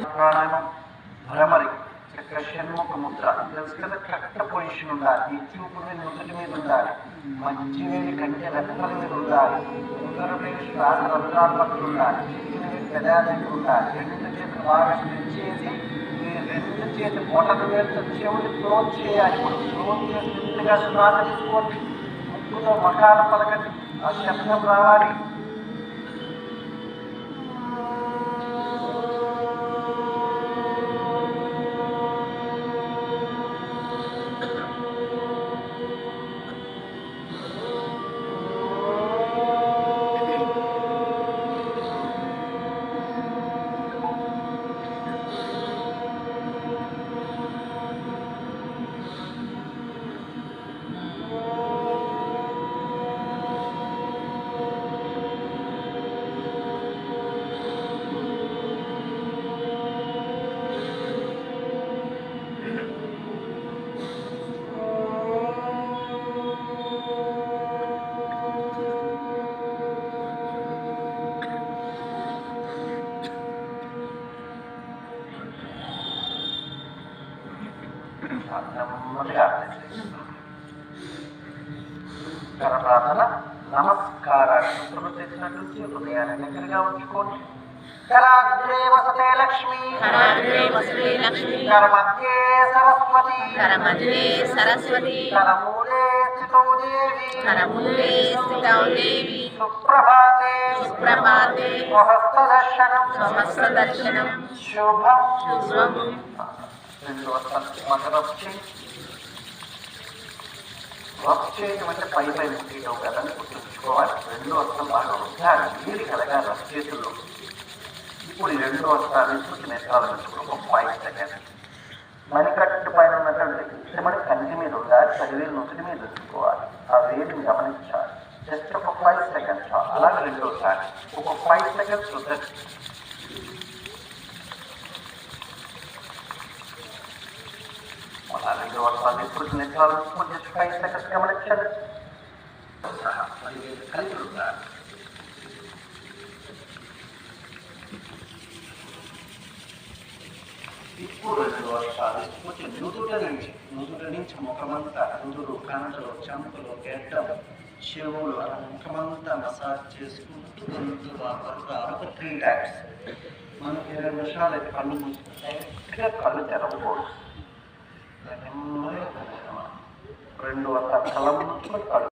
ప్రాణాయామం భ్రమరి చక్ర షణ్ముఖ ముద్ర తెలుసు కదా. కరెక్ట్ పొజిషన్ ఉండాలి. ఈ చూపుని నుదుటి మీద ఉండాలి. మంచి వేడి కంటే రెక్కల మీద ఉండాలి. ఉంగర వేడి శ్వాస రంధ్రాల పక్కన ఉండాలి. చేతి పెదాల దగ్గర ఉండాలి. రెండు చేతులు బాగా స్ట్రెచ్ చేసి ఈ రెండు చేతి బొటన వేలుతో చెవులు క్లోజ్ చేయాలి. ఇప్పుడు క్లోజ్ చేసి ఇంతగా శ్వాస తీసుకోండి. ముక్కుతో మకాల పలకటి ఆ శబ్దం రావాలి. నెమ్మదిగా ప్రార్థన నమస్కారాన్ని చేసినట్టు హృదయాన్ని దగ్గరగా ఉంచుకోండి. కరాగ్రే వసతే లక్ష్మి కరమధ్యే సరస్వతి కరమూలే స్థితో దేవి సుప్రభాతే స్వహస్తదర్శనం శుభం. రెండు రఫ్ చేయడం అంటే పై పై ముట్టియడం కదా గుర్తుంచుకోవాలి. రెండో వస్త్రం బాగా ఉండాలి. నీరు కలగా రఫ్ చేతుల్లో. ఇప్పుడు ఈ రెండో వస్త్రాలు నుంచి నేత్రాలు పెట్టుకుని ఒక 5 సెకండ్స్ మణికట్టు పైన ఉన్నటువంటి ఇష్టమని కంటి మీద ఉండాలి. 10 వేలు నుదుటి మీద ఉంచుకోవాలి. ఆ వేడిని గమనించాలి. జస్ట్ ఒక 5 సెకండ్స్ అలాగే రెండోసారి ఒక 5 సెకండ్స్ వద్దండి. రెండు వర్షాలు ఇప్పుడు నేత్రాలు జస్ట్ 5 సెకండ్స్ గమనించండి. కలిగి ఉండాలి. ఇప్పుడు రెండు వర్షాలు కొంచెం నుదుట నుంచి ముఖమంతా నుదురు కనటలు చెంపలు గెడ్డం చెవులు అలా ముఖమంతా మసాజ్ చేసుకుంటూ గొంతుగా ఒక 3 టైమ్స్. మనకి 2 నిమిషాలు అయితే కళ్ళు మూసుకుంటే కళ్ళు తెరవకూడదు. రెండు కళ్ళ ముందు కళ్ళు